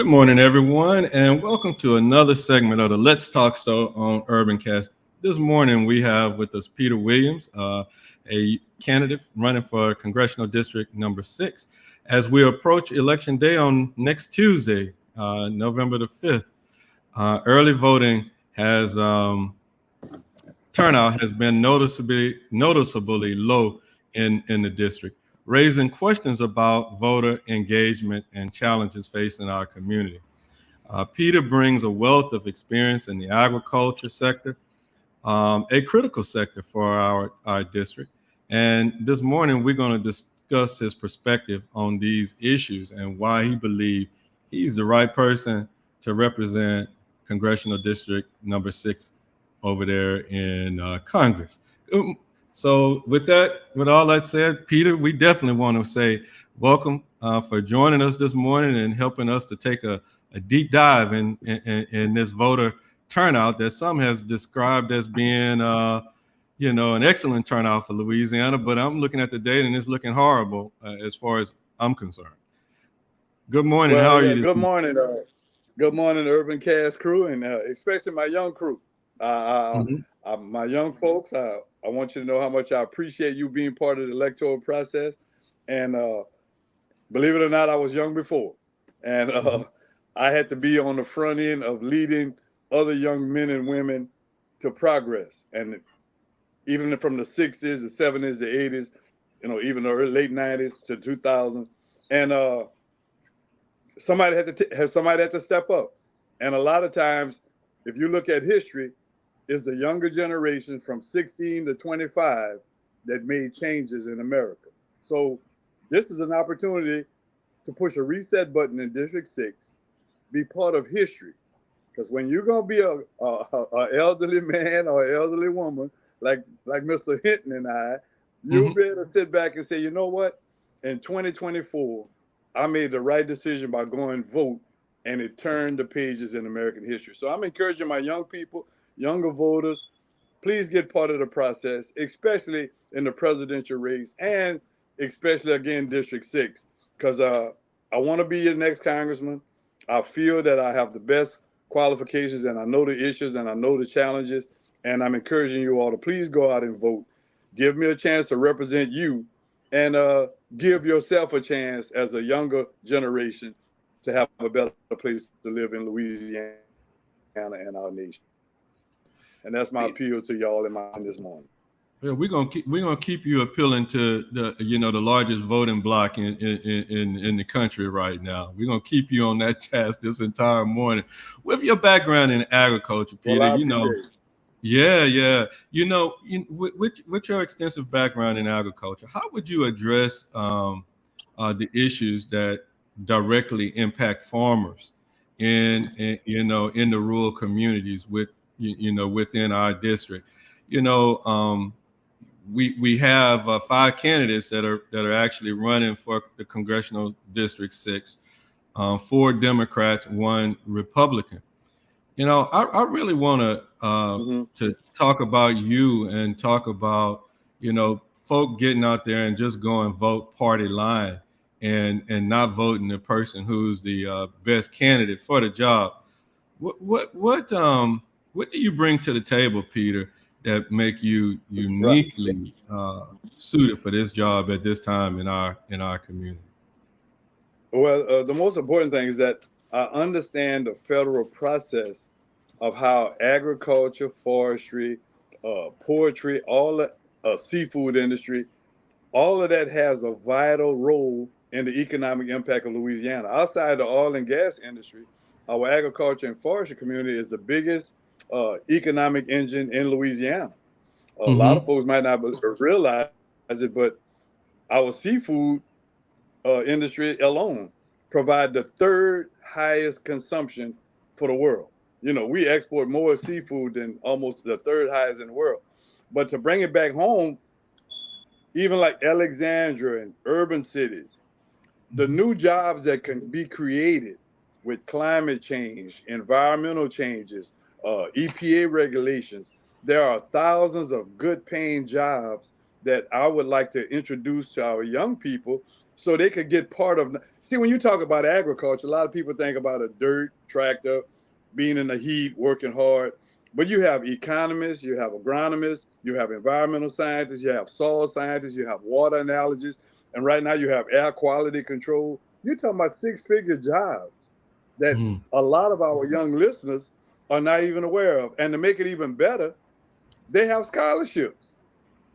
morning, everyone, and welcome to another segment of the Let's Talk Store on UrbanCast. This morning, we have with us Peter Williams, a candidate running for Congressional District number 6. As we approach Election Day on next Tuesday, November the 5th, early voting has turnout has been noticeably low in the district, raising questions about voter engagement and challenges facing our community. Peter brings a wealth of experience in the agriculture sector, a critical sector for our district. And this morning, we're going to discuss his perspective on these issues and why he believes he's the right person to represent Congressional District number 6 over there in Congress. So with all that said, Peter, we definitely want to say welcome for joining us this morning and helping us to take a deep dive in this voter turnout that some has described as being, an excellent turnout for Louisiana. But I'm looking at the data and it's looking horrible as far as I'm concerned. Good morning. How are you? Good morning. Good morning, Urban Cast crew, and especially my young crew. My young folks, I want you to know how much I appreciate you being part of the electoral process. And believe it or not, I was young before. And I had to be on the front end of leading other young men and women to progress. And even from the 60s, the 70s, the 80s, even the late 90s to 2000. And somebody had to step up. And a lot of times, if you look at history, it's the younger generation from 16 to 25 that made changes in America. So this is an opportunity to push a reset button in District 6, be part of history. Because when you're going to be a elderly man or elderly woman, like Mr. Hinton and I, you'll be able to sit back and say, you know what? In 2024, I made the right decision by going vote, and it turned the pages in American history. So I'm encouraging my young people, younger voters, please get part of the process, especially in the presidential race and especially, again, District 6, because I want to be your next congressman. I feel that I have the best qualifications, and I know the issues, and I know the challenges, and I'm encouraging you all to please go out and vote. Give me a chance to represent you, and give yourself a chance as a younger generation to have a better place to live in Louisiana and our nation. And that's my appeal to y'all in my mind this morning. Yeah, we're gonna keep you appealing to the largest voting bloc in the country right now. We're gonna keep you on that task this entire morning. With your background in agriculture, Peter, Well, I appreciate it. yeah. With your extensive background in agriculture, how would you address the issues that directly impact farmers in the rural communities within our district? You know, we have 5 candidates that are actually running for the Congressional District 6, 4 Democrats, 1 Republican. I really want to talk about you and talk about folk getting out there and just go and vote party line and not voting the person who's the best candidate for the job. What do you bring to the table, Peter, that make you Right. uniquely suited for this job at this time in our community? Well, the most important thing is that I understand the federal process of how agriculture, forestry, poetry, all the seafood industry, all of that has a vital role in the economic impact of Louisiana. Outside the oil and gas industry, our agriculture and forestry community is the biggest economic engine in Louisiana. A lot of Mm-hmm. folks might not realize it, but our seafood industry alone provide the third highest consumption for the world. We export more seafood than almost the third highest in the world. But to bring it back home, even like Alexandria and urban cities, the new jobs that can be created with climate change, environmental changes, EPA regulations, there are thousands of good paying jobs that I would like to introduce to our young people so they could get part of. See, when you talk about agriculture, a lot of people think about a dirt tractor, being in the heat, working hard. But you have economists, you have agronomists, you have environmental scientists, you have soil scientists, you have water analogists, and right now you have air quality control. You're talking about six-figure jobs that Mhm. a lot of our young listeners are not even aware of. And to make it even better, they have scholarships.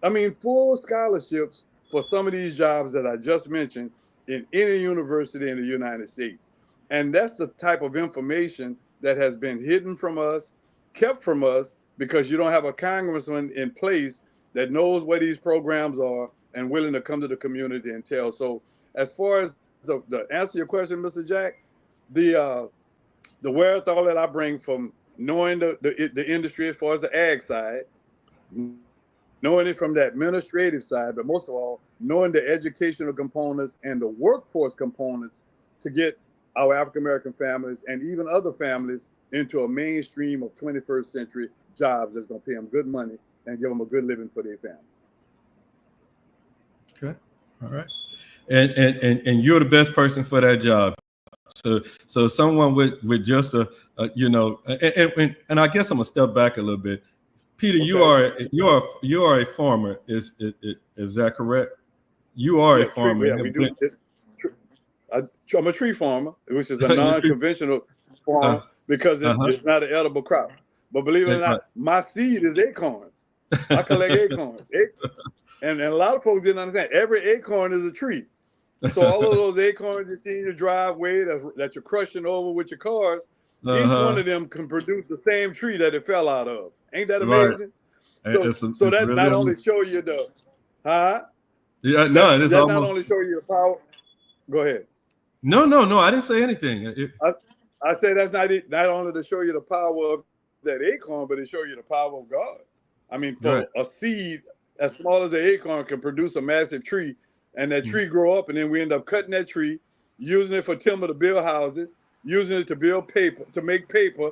I mean, full scholarships for some of these jobs that I just mentioned in any university in the United States. And that's the type of information that has been hidden from us, kept from us, because you don't have a congressman in place that knows what these programs are and willing to come to the community and tell. So, as far as the answer to your question, Mr. Jack, the wherewithal that I bring from knowing the industry as far as the ag side, knowing it from the administrative side, but most of all, knowing the educational components and the workforce components to get our African American families and even other families into a mainstream of 21st century jobs that's going to pay them good money and give them a good living for their family. Okay. All right. And you're the best person for that job. So someone with just a and I guess I'm gonna step back a little bit. Peter, Okay. you are a farmer. Is that correct? You are a Yeah, farmer. we do. I'm a tree farmer, which is a non-conventional uh, farm because uh-huh. it's not an edible crop. But believe it or not, my seed is acorns. I collect acorns. And a lot of folks didn't understand. Every acorn is a tree. So all of those acorns you see in your driveway that you're crushing over with your cars, each one Uh-huh. of them can produce the same tree that it fell out of. Ain't that Right. amazing? So It's that really not only amazing. show you the Yeah, no, it is that not almost only show you the power. Go ahead. no, I didn't say anything. I say that's not only to show you the power of that acorn, but to show you the power of God. I mean, for Right. a seed as small as the acorn can produce a massive tree, and that Mhm. tree grow up, and then we end up cutting that tree, using it for timber to build houses, using it to build paper, to make paper,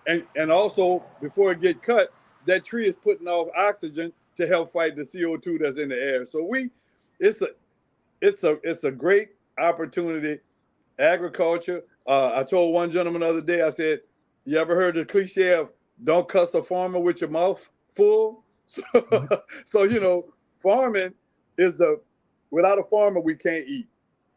and also before it get cut, that tree is putting off oxygen to help fight the CO2 that's in the air. So it's a it's a great opportunity. Agriculture. I told one gentleman the other day, I said, you ever heard the cliche of don't cuss a farmer with your mouth full? So, so farming is without a farmer, we can't eat.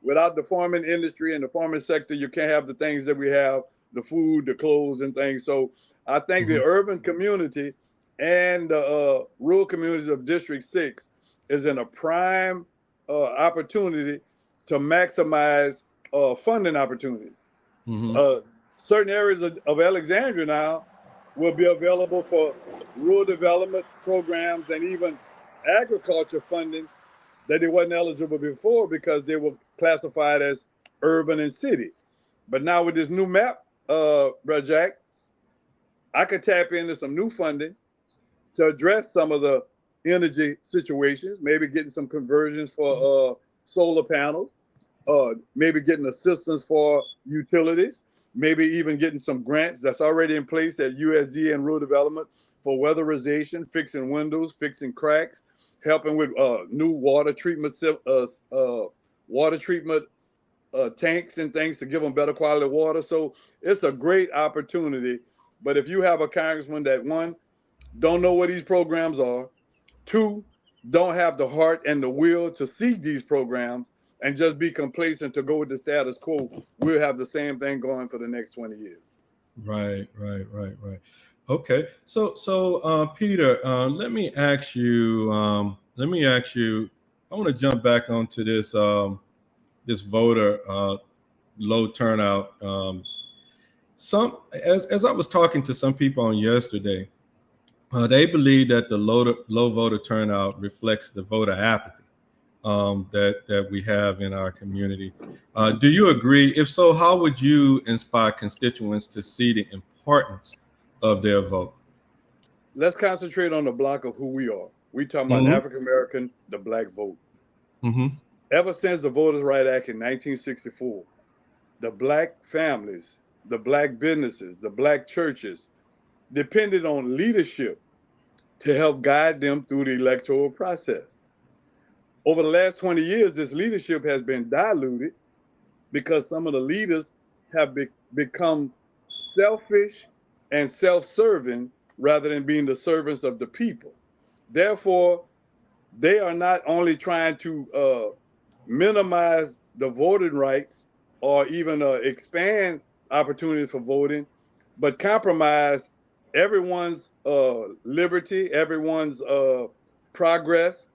Without the farming industry and the farming sector, you can't have the things that we have, the food, the clothes, and things. So I think the Mhm. urban community and the rural communities of District 6 is in a prime opportunity to maximize funding opportunities. Mhm. Uh, Certain areas of Alexandria now will be available for rural development programs and even agriculture funding that they wasn't eligible before because they were classified as urban and city. But now with this new map, Brother Jack, I could tap into some new funding to address some of the energy situations, maybe getting some conversions for solar panels, maybe getting assistance for utilities, maybe even getting some grants that's already in place at USD and Rural Development for weatherization, fixing windows, fixing cracks, helping with new water treatment tanks and things to give them better quality water. So it's a great opportunity. But if you have a congressman that one don't know what these programs are, two, don't have the heart and the will to see these programs and just be complacent to go with the status quo, we'll have the same thing going for the next 20 years. Right. Okay. So Peter, let me ask you. I want to jump back onto this voter low turnout. Some as I was talking to some people on yesterday, they believe that the low voter turnout reflects the voter apathy that we have in our community. Do you agree? If so, how would you inspire constituents to see the importance of their vote? Let's concentrate on the block of who we are. We talking about Mm-hmm. African American, the black vote. Mm-hmm. Ever since the Voters' Right Act in 1964, the black families, the black businesses, the black churches depended on leadership to help guide them through the electoral process. Over the last 20 years, this leadership has been diluted because some of the leaders have become selfish and self-serving rather than being the servants of the people. Therefore, they are not only trying to minimize the voting rights or even expand opportunities for voting, but compromise everyone's liberty, everyone's progress,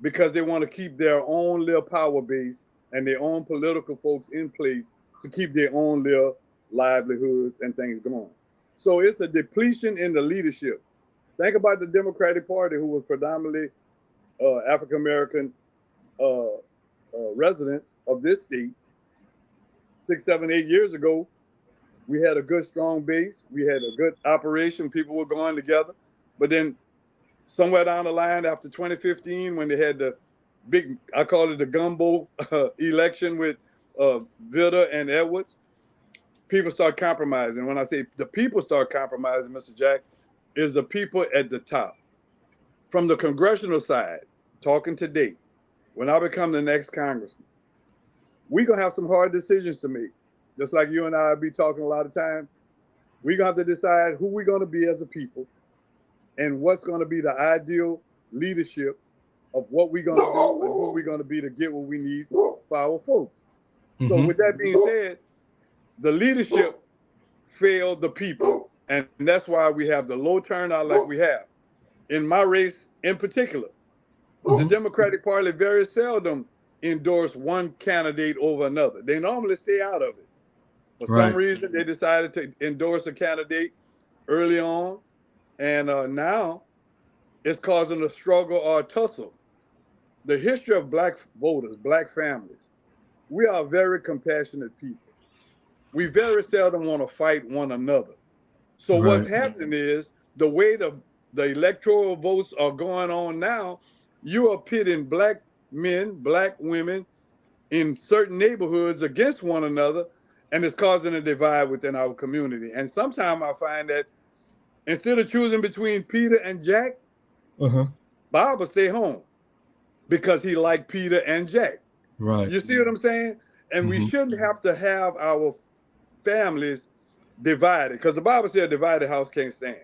because they want to keep their own little power base and their own political folks in place to keep their own little livelihoods and things going. So it's a depletion in the leadership. Think about the Democratic Party, who was predominantly African American residents of this state. 6, 7, 8 years ago, we had a good, strong base. We had a good operation. People were going together. But then somewhere down the line after 2015, when they had the big, I call it the gumbo election with Vitter and Edwards, people start compromising. When I say the people start compromising, Mr. Jack, is the people at the top. From the congressional side, talking today, when I become the next congressman, we're going to have some hard decisions to make. Just like you and I will be talking a lot of time, we're going to have to decide who we're going to be as a people and what's going to be the ideal leadership of what we're going to do and who we're going to be to get what we need for our folks. So with that being said, the leadership failed the people, and that's why we have the low turnout like we have. In my race in particular, the Democratic Party very seldom endorse one candidate over another. They normally stay out of it. For some reason, they decided to endorse a candidate early on, and now it's causing a struggle or a tussle. The history of black voters, black families, we are very compassionate people. We very seldom want to fight one another. So what's happening is the way the electoral votes are going on now, you are pitting black men, black women in certain neighborhoods against one another, and it's causing a divide within our community. And sometimes I find that instead of choosing between Peter and Jack, Bob will stay home because he liked Peter and Jack. You see what I'm saying? And we shouldn't have to have our families divided, because the Bible said a divided house can't stand,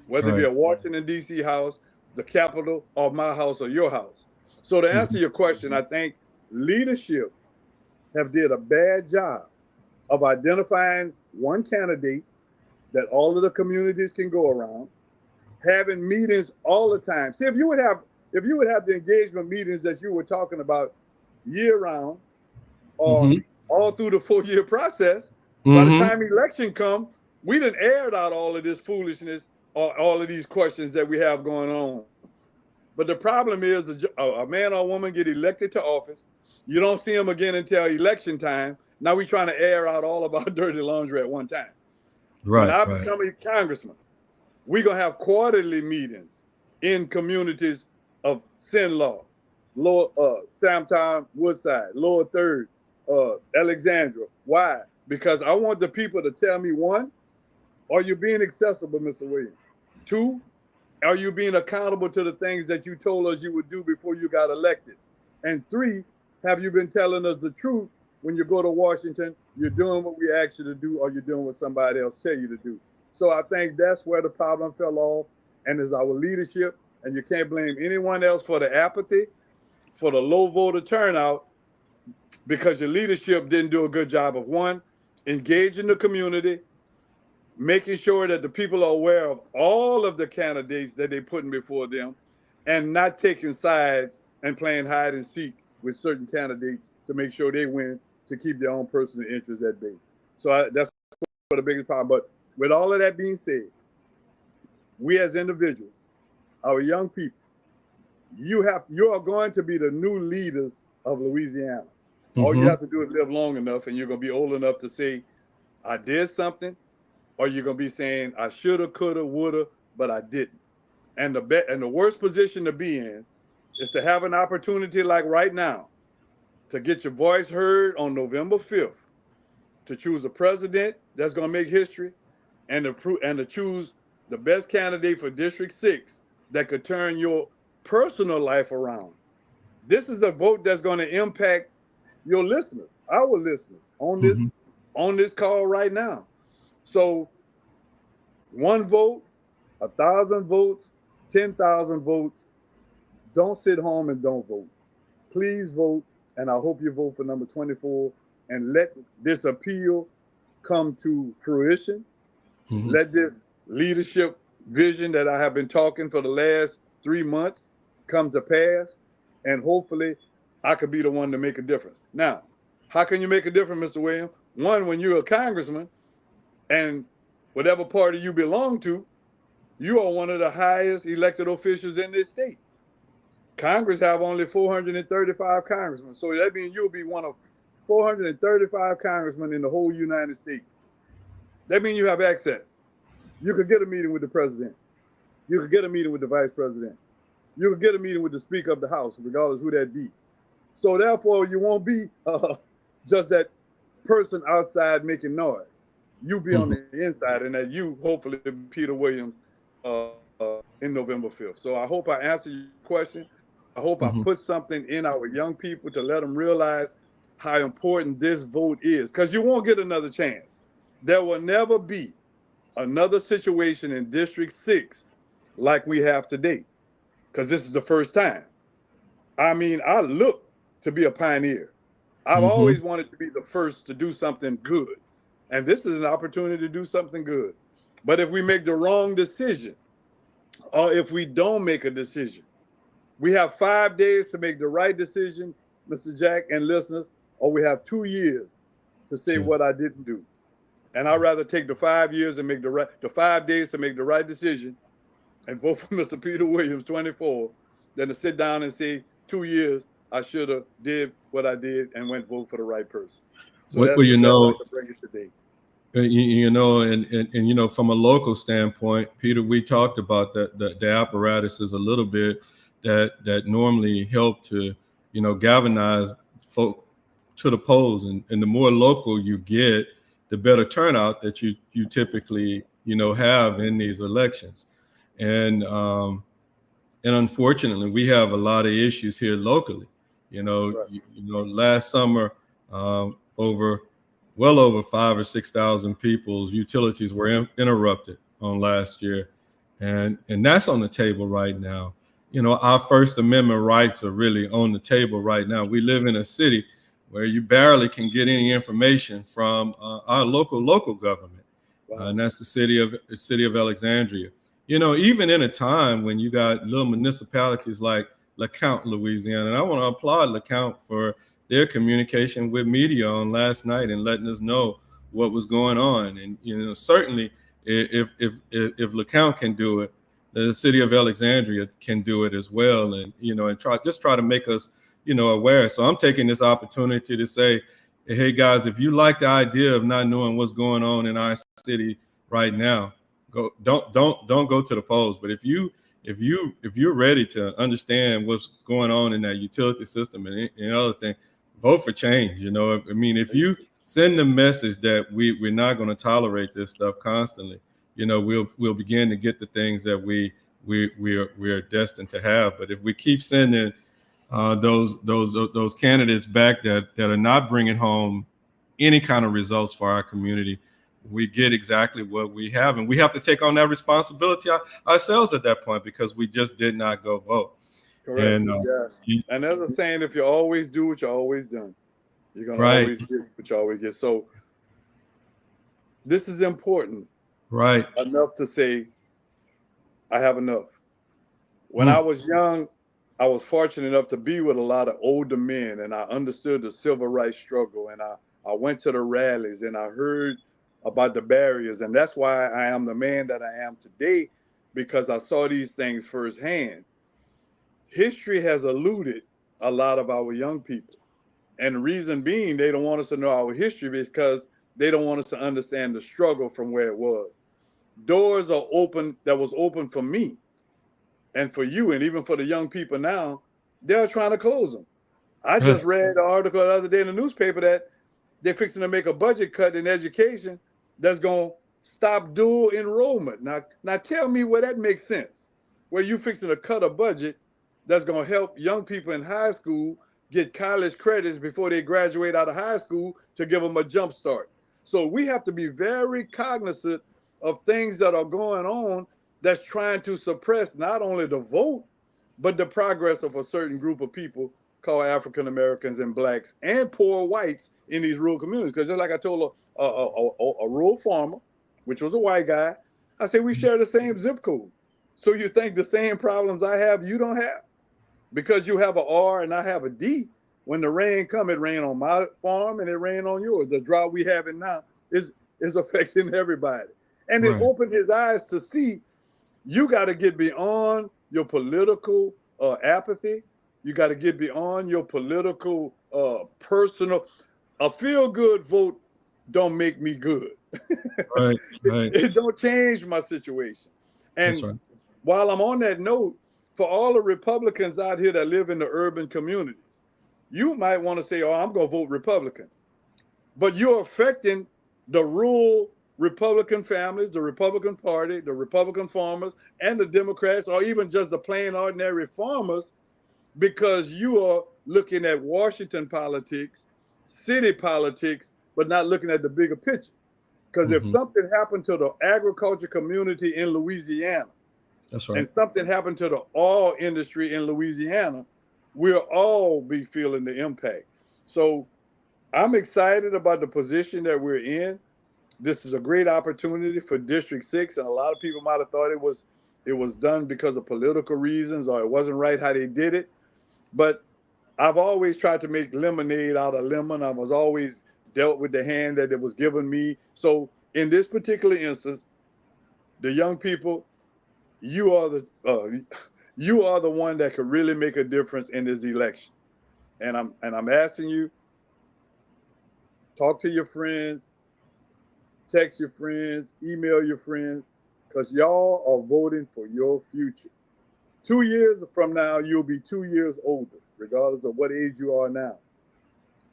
whether it be a Washington, D.C. house, the Capitol, or my house or your house. So to answer your question, I think leadership have did a bad job of identifying one candidate that all of the communities can go around, having meetings all the time. See, if you would have the engagement meetings that you were talking about year round or all through the 4-year process, by the time election come, we done aired out all of this foolishness or all of these questions that we have going on. But the problem is a man or a woman get elected to office. You don't see them again until election time. Now we're trying to air out all of our dirty laundry at one time. When I become a congressman, we're going to have quarterly meetings in communities of Sinlaw, Lower Samtown, Woodside, Lower Third, Alexandria. Why? Because I want the people to tell me, one, are you being accessible, Mr. Williams? Two, are you being accountable to the things that you told us you would do before you got elected? And three, have you been telling us the truth when you go to Washington? You're doing what we asked you to do, or you're doing what somebody else tell you to do. So I think that's where the problem fell off, and is our leadership. And you can't blame anyone else for the apathy, for the low voter turnout, because your leadership didn't do a good job of, one, engaging the community, making sure that the people are aware of all of the candidates that they're putting before them, and not taking sides and playing hide and seek with certain candidates to make sure they win, to keep their own personal interests at bay. So that's the biggest problem. But with all of that being said, we as individuals, our young people, you are going to be the new leaders of Louisiana. All you have to do is live long enough, and you're going to be old enough to say, I did something, or you're going to be saying, I shoulda, coulda, woulda, but I didn't. And the worst position to be in is to have an opportunity like right now to get your voice heard on November 5th, to choose a president that's going to make history, and to choose the best candidate for District 6 that could turn your personal life around. This is a vote that's going to impact your listeners, our listeners on this call right now. So one vote, 1,000 votes, 10,000 votes. Don't sit home and don't vote. Please vote, and I hope you vote for number 24 and let this appeal come to fruition. Let this leadership vision that I have been talking for the last 3 months come to pass, and hopefully I could be the one to make a difference. Now, how can you make a difference, Mr. Williams? One, when you're a congressman and whatever party you belong to, you are one of the highest elected officials in this state. Congress have only 435 congressmen. So that means you'll be one of 435 congressmen in the whole United States. That means you have access. You could get a meeting with the president. You could get a meeting with the vice president. You could get a meeting with the Speaker of the House, regardless who that be. So therefore, you won't be just that person outside making noise. You be on the inside, and that you hopefully Peter Williams in November 5th. So I hope I answered your question. I hope I put something in our young people to let them realize how important this vote is, because you won't get another chance. There will never be another situation in District 6 like we have today, because this is the first time. I mean, I look to be a pioneer. I've always wanted to be the first to do something good. And this is an opportunity to do something good. But if we make the wrong decision, or if we don't make a decision, we have 5 days to make the right decision, Mr. Jack and listeners, or we have 2 years to say what I didn't do. And I'd rather take the 5 years and make the 5 days to make the right decision and vote for Mr. Peter Williams 24 than to sit down and say 2 years I should have did what I did and went vote for the right person. So well, you know, like to bring it today. You know, and you know, from a local standpoint, Peter, we talked about the apparatuses a little bit that normally help to, you know, galvanize folk to the polls, and the more local you get, the better turnout that you typically, you know, have in these elections. And unfortunately, we have a lot of issues here locally. You know, last summer, well over 5,000 or 6,000 people's utilities were interrupted on last year, and that's on the table right now. You know, our First Amendment rights are really on the table right now. We live in a city where you barely can get any information from our local government, and that's the city of Alexandria. You know, even in a time when you got little municipalities like LeCount, Louisiana, and I want to applaud LeCount for their communication with media on last night and letting us know what was going on. And, you know, certainly if LeCount can do it, the city of Alexandria can do it as well. And, you know, and try to make us, you know, aware. So I'm taking this opportunity to say, hey guys, if you like the idea of not knowing what's going on in our city right now, don't go to the polls. But if you're ready to understand what's going on in that utility system and other things, vote for change. You know, I mean, if you send the message that we're not going to tolerate this stuff constantly, you know, we'll begin to get the things that we're destined to have. But if we keep sending those candidates back that are not bringing home any kind of results for our community, we get exactly what we have, and we have to take on that responsibility ourselves at that point, because we just did not go vote. Correct. And there's a saying: if you always do what you always done, you're gonna always get what you always get. So this is important, right? Enough to say, I have enough. When I was young, I was fortunate enough to be with a lot of older men, and I understood the civil rights struggle, and I went to the rallies, and I heard about the barriers, and that's why I am the man that I am today, because I saw these things firsthand. History has eluded a lot of our young people, and the reason being they don't want us to know our history because they don't want us to understand the struggle from where it was. Doors are open that was open for me and for you, and even for the young people now, they're trying to close them. I just read an article the other day in the newspaper that they're fixing to make a budget cut in education that's going to stop dual enrollment. Now tell me where that makes sense, where you fixing to cut a budget that's going to help young people in high school get college credits before they graduate out of high school to give them a jump start. So we have to be very cognizant of things that are going on that's trying to suppress not only the vote, but the progress of a certain group of people called African Americans and blacks and poor whites in these rural communities. Because just like I told a rural farmer, which was a white guy, I said, we share the same zip code. So you think the same problems I have, you don't have? Because you have an R and I have a D. When the rain come, it rain on my farm and it rain on yours. The drought we having now is affecting everybody. And it opened his eyes to see you got to get beyond your political apathy. You got to get beyond your political personal. A feel-good vote don't make me good. Right. It don't change my situation. And while I'm on that note, for all the Republicans out here that live in the urban communities, you might want to say, oh, I'm going to vote Republican. But you're affecting the rural Republican families, the Republican Party, the Republican farmers, and the Democrats, or even just the plain ordinary farmers, because you are looking at Washington politics, city politics, but not looking at the bigger picture. Because if something happened to the agriculture community in Louisiana, and something happened to the oil industry in Louisiana, we'll all be feeling the impact. So I'm excited about the position that we're in. This is a great opportunity for District 6, and a lot of people might have thought it was done because of political reasons or it wasn't right how they did it. But I've always tried to make lemonade out of lemon. I was always dealt with the hand that it was given me. So in this particular instance, the young people, you are the one that could really make a difference in this election. And I'm asking you, talk to your friends, text your friends, email your friends, because y'all are voting for your future. 2 years from now, you'll be 2 years older, regardless of what age you are now.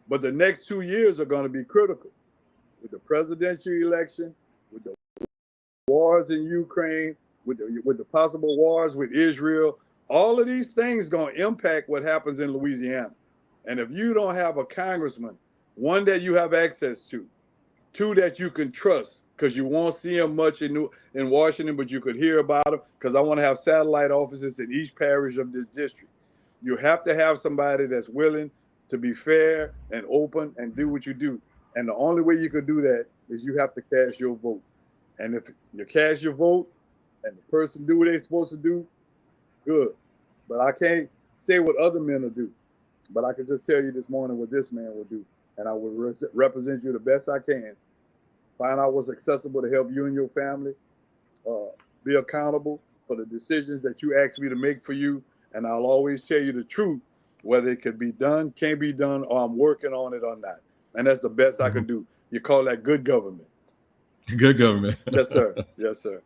But the next 2 years are going to be critical with the presidential election, with the wars in Ukraine, with the possible wars with Israel. All of these things going to impact what happens in Louisiana. And if you don't have a congressman, one that you have access to, two that you can trust, because you won't see them much in Washington, but you could hear about them, because I want to have satellite offices in each parish of this district. You have to have somebody that's willing to be fair and open and do what you do. And the only way you could do that is you have to cast your vote. And if you cast your vote and the person do what they're supposed to do, good. But I can't say what other men will do. But I can just tell you this morning what this man will do. And I will represent you the best I can. Find out what's accessible to help you and your family. Be accountable for the decisions that you ask me to make for you. And I'll always tell you the truth, whether it can be done, can't be done, or I'm working on it or not. And that's the best I can do. You call that good government. Good government. Yes, sir. Yes, sir.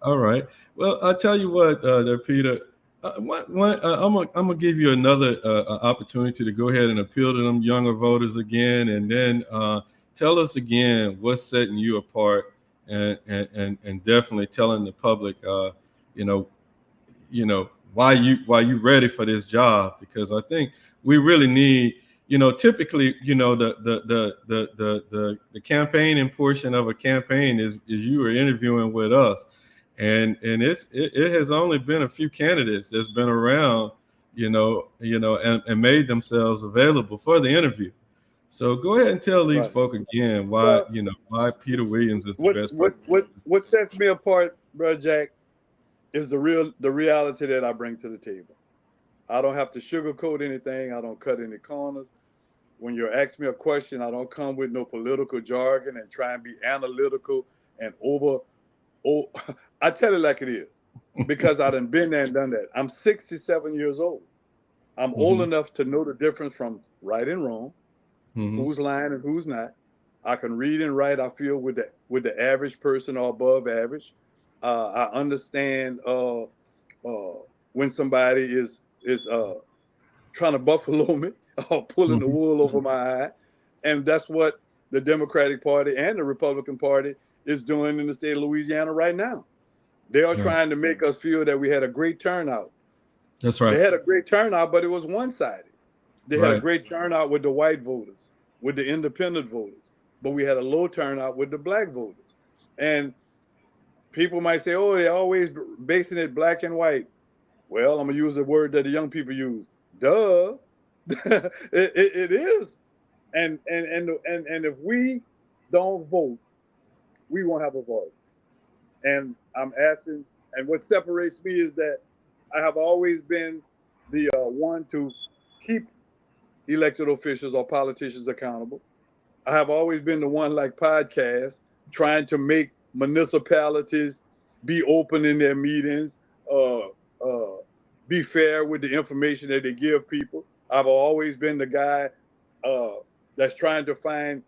All right. Well, I'll tell you what, there, Peter. I'm gonna give you another opportunity to go ahead and appeal to them younger voters again, and then tell us again what's setting you apart, and definitely telling the public, you know why you ready for this job, because I think we really need. Typically, the campaigning portion of a campaign is you are interviewing with us. And it has only been a few candidates that's been around, and made themselves available for the interview. So go ahead and tell these folk again why Peter Williams is the best person. What sets me apart, Bro Jack, is the reality that I bring to the table. I don't have to sugarcoat anything. I don't cut any corners. When you ask me a question, I don't come with no political jargon and try and be analytical and I tell it like it is, because I done been there and done that. I'm 67 years old. I'm old enough to know the difference from right and wrong, who's lying and who's not. I can read and write, I feel, with the average person or above average. I understand when somebody is trying to buffalo me or pulling the wool over my eye. And that's what the Democratic Party and the Republican Party is doing in the state of Louisiana right now. They are trying to make us feel that we had a great turnout. That's They right. had a great turnout, but it was one-sided. They had a Right. great turnout with the white voters, with the independent voters, but we had a low turnout with the black voters. And people might say, "Oh, they're always basing it black and white." Well, I'm gonna use a word that the young people use. Duh, it is. And if we don't vote, we won't have a voice. And I'm asking, and what separates me is that I have always been the one to keep elected officials or politicians accountable. I have always been the one, like podcasts, trying to make municipalities be open in their meetings, uh, uh, be fair with the information that they give people. I've always been the guy uh, that's trying to find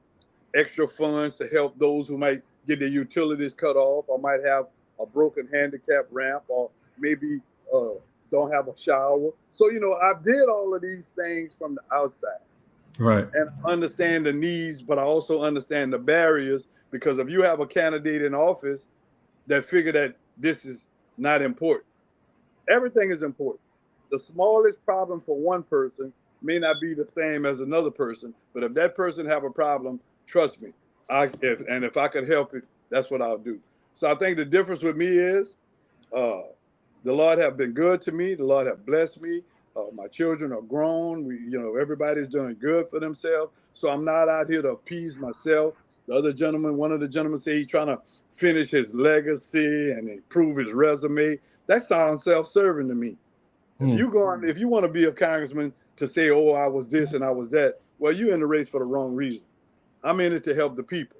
extra funds to help those who might get their utilities cut off, or might have a broken handicap ramp, or maybe uh, don't have a shower. So, I did all of these things from the outside Right. and understand the needs, but I also understand the barriers, because if you have a candidate in office that figure that this is not important, everything is important. The smallest problem for one person may not be the same as another person, but if that person have a problem, trust me, if I could help it, that's what I'll do. So I think the difference with me is uh, the Lord have been good to me. The Lord have blessed me. My children are grown. Everybody's doing good for themselves. So I'm not out here to appease myself. One of the gentlemen said he's trying to finish his legacy and improve his resume. That sounds self-serving to me. Mm. If you want to be a congressman to say, "Oh, I was this and I was that," well, you're in the race for the wrong reason. I'm in it to help the people.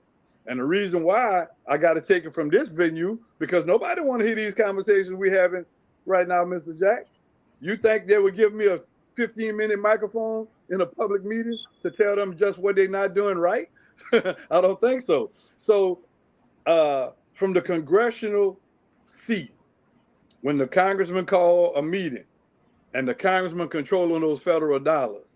And the reason why I got to take it from this venue, because nobody want to hear these conversations we having right now, Mr. Jack. You think they would give me a 15-minute microphone in a public meeting to tell them just what they're not doing right? I don't think so. So from the congressional seat, when the congressman call a meeting and the congressman controlling those federal dollars,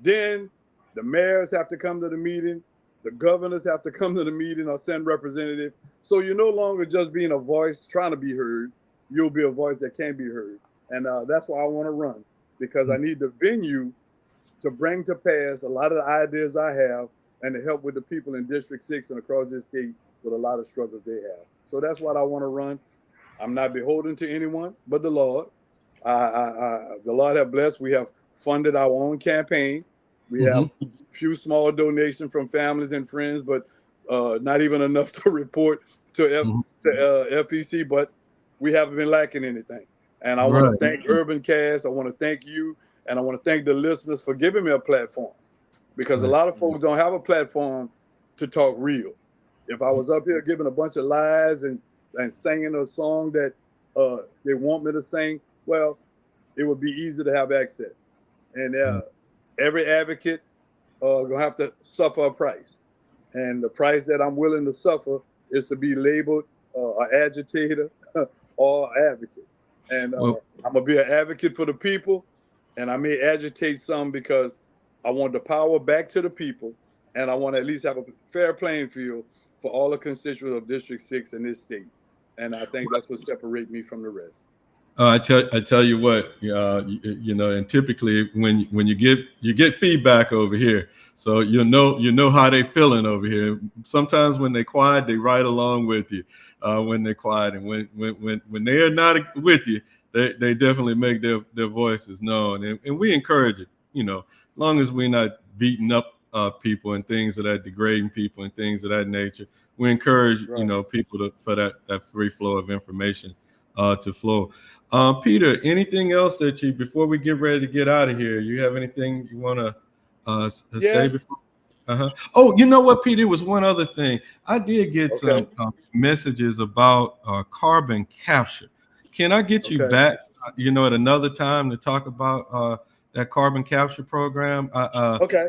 then the mayors have to come to the meeting, the governors have to come to the meeting or send representatives. So you're no longer just being a voice trying to be heard. You'll be a voice that can be heard. And that's why I want to run, because I need the venue to bring to pass a lot of the ideas I have and to help with the people in District 6 and across this state with a lot of struggles they have. So that's what I want to run. I'm not beholden to anyone but the Lord. The Lord have blessed. We have funded our own campaign. We have Mm-hmm. a few small donations from families and friends, but not even enough to report Mm-hmm. to FEC. But we haven't been lacking anything. And I want to Right. thank Urban Cast. I want to thank you, and I want to thank the listeners for giving me a platform, because a Right. lot of folks don't have a platform to talk real. If I was up here giving a bunch of lies and singing a song that they want me to sing, well, it would be easy to have access. And Yeah. every advocate gonna have to suffer a price, and the price that I'm willing to suffer is to be labeled an agitator or advocate. And Well, I'm gonna be an advocate for the people, and I may agitate some because I want the power back to the people, and I want to at least have a fair playing field for all the constituents of District 6 in this state. And I think that's what separates me from the rest. I tell you what, and typically when you get feedback over here, so you know how they feeling over here. Sometimes when they quiet, they ride along with you. When they're quiet, and when they are not with you, they definitely make their voices known, and we encourage it. As long as we're not beating up people and things of that, degrading people and things of that nature, we encourage Right. people for that free flow of information to flow. Peter, anything else that before we get ready to get out of here, you have anything you want to say Yes. before? Oh, you know what, Peter? There was one other thing. I did get Okay. some messages about carbon capture. Can I get you Okay. back, at another time to talk about that carbon capture program? Okay.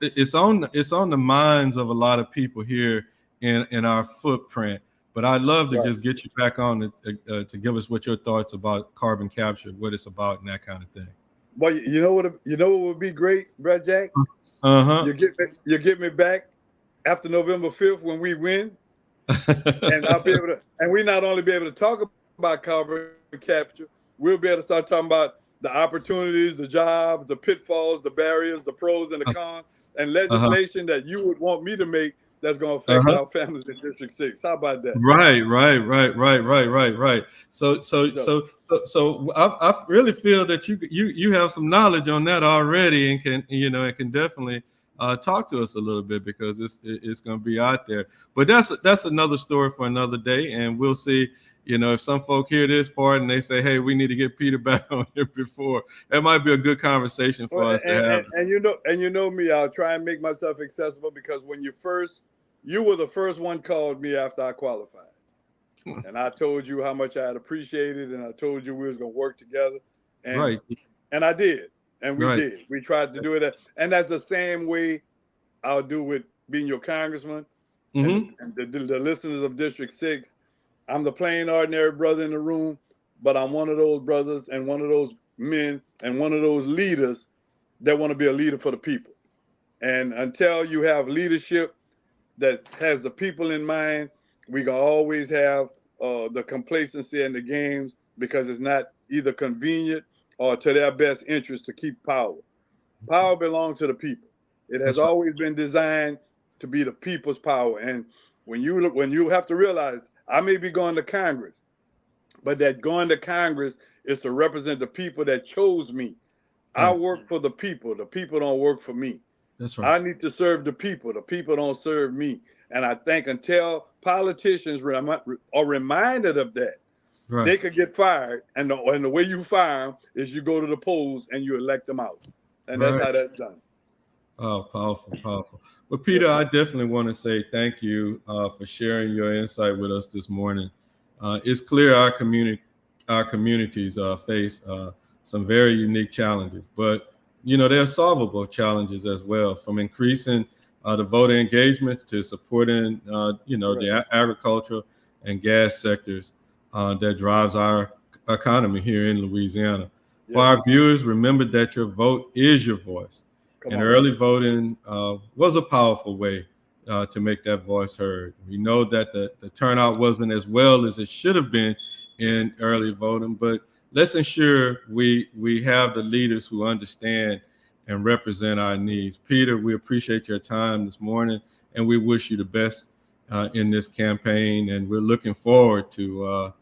It's on the minds of a lot of people here in our footprint. But I'd love to Right. just get you back on to give us what your thoughts about carbon capture, what it's about, and that kind of thing. Well, you know what would be great, Brad Jack? Uh You get me back after November 5th when we win, and I'll be huh. able to. And we not only be able to talk about carbon capture, we'll be able to start talking about the opportunities, the jobs, the pitfalls, the barriers, the pros and the cons, and Uh-huh. legislation that you would want me to make that's going to affect Uh-huh. our families in District 6. How about that? Right. So I really feel that you have some knowledge on that already, and can definitely talk to us a little bit, because it's going to be out there. But that's another story for another day, and we'll see. If some folk hear this part and they say, "Hey, we need to get Peter back on here before," that might be a good conversation for Well, us to have. and you know me, I'll try and make myself accessible, because when you were the first one called me after I qualified. And I told you how much I had appreciated, and I told you we was gonna work together, and Right, I did, and we right. did. We tried to do it, and that's the same way I'll do with being your congressman and, Mm-hmm. the listeners of District 6. I'm the plain ordinary brother in the room, but I'm one of those brothers and one of those men and one of those leaders that want to be a leader for the people. And until you have leadership that has the people in mind, we can always have the complacency and the games, because it's not either convenient or to their best interest to keep power. Power belongs to the people. It has That's right. always been designed to be the people's power. And when you have to realize, I may be going to Congress, but that going to Congress is to represent the people that chose me. I Right. work for the people. The people don't work for me. That's right. I need to serve the people. The people don't serve me. And I think until politicians are reminded of that, Right. they could get fired. And the way you fire them is you go to the polls and you elect them out. And that's Right. how that's done. Oh, powerful, powerful. Well, Yes, Peter, sir. I definitely want to say thank you for sharing your insight with us this morning. It's clear our communities face some very unique challenges, but they're solvable challenges as well, from increasing the voter engagement to supporting Correct. the agricultural and gas sectors that drives our economy here in Louisiana. For Yes. our viewers, remember that your vote is your voice. Come And on. early voting was a powerful way to make that voice heard. We know that the turnout wasn't as well as it should have been in early voting, but let's ensure we have the leaders who understand and represent our needs. Peter, we appreciate your time this morning, and we wish you the best in this campaign. And we're looking forward to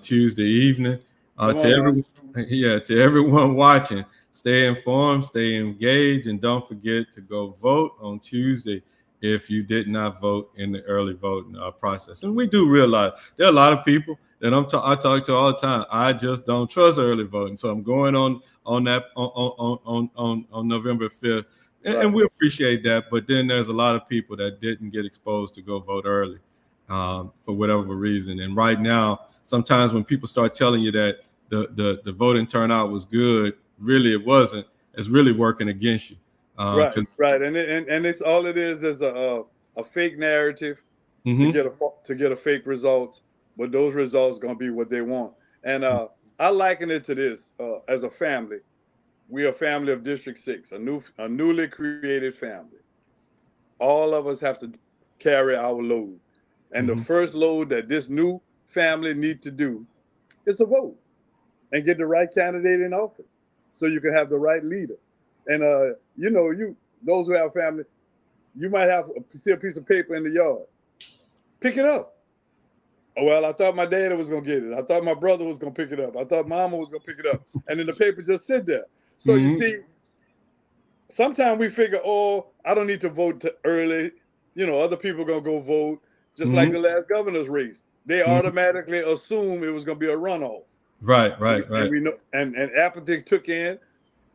Tuesday evening. Come To on now. everyone, yeah, to everyone watching, stay informed, stay engaged, and don't forget to go vote on Tuesday if you did not vote in the early voting process. And we do realize there are a lot of people that I talk to all the time. I just don't trust early voting, so I'm going on that on November 5th, and Right. we appreciate that. But then there's a lot of people that didn't get exposed to go vote early for whatever reason. And right now, sometimes when people start telling you that the voting turnout was good, really it wasn't. It's really working against you. Right. 'Cause Right. And it's all it is a fake narrative to mhm, get a fake results, but those results gonna be what they want. And I liken it to this: as a family, we are a family of District 6, a newly created family. All of us have to carry our load, and the mhm. first load that this new family need to do is to vote and get the right candidate in office, so you can have the right leader. And you those who have family, you might have see a piece of paper in the yard, pick it up. Oh, well, I thought my daddy was gonna get it. I thought my brother was gonna pick it up. I thought mama was gonna pick it up, and then the paper just sit there. So you Mhm. see, sometimes we figure, oh, I don't need to vote early. Other people are gonna go vote, just like Mhm. the last governor's race. They Mhm. automatically assume it was gonna be a runoff, Right, and we, right, and right. we know, and apathy took in,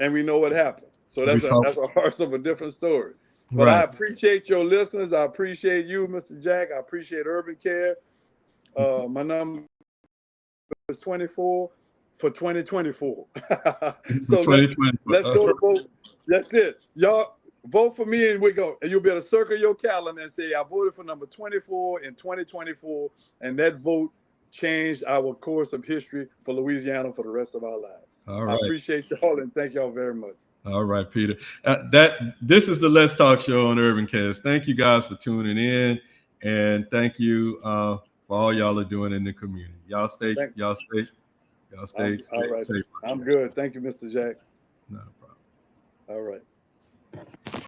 and we know what happened. So We saw that's a horse of a different story. But I right. appreciate your listeners. I appreciate you, Mr. Jack. I appreciate Urban Care. My number is 24 for 2024. For So let's 2020. go to vote. That's it. Y'all vote for me, and we go. And you'll be able to circle your calendar and say, I voted for number 24 in 2024, and that vote changed our course of history for Louisiana for the rest of our lives. All I right. appreciate y'all and thank y'all very much. All right, Peter. This is the Let's Talk Show on Urban Cast. Thank you guys for tuning in, and thank you for all y'all are doing in the community. Thank Y'all stay Y'all stay all right. safe. I'm good. Thank you, Mr. Jack. Not a problem. All right.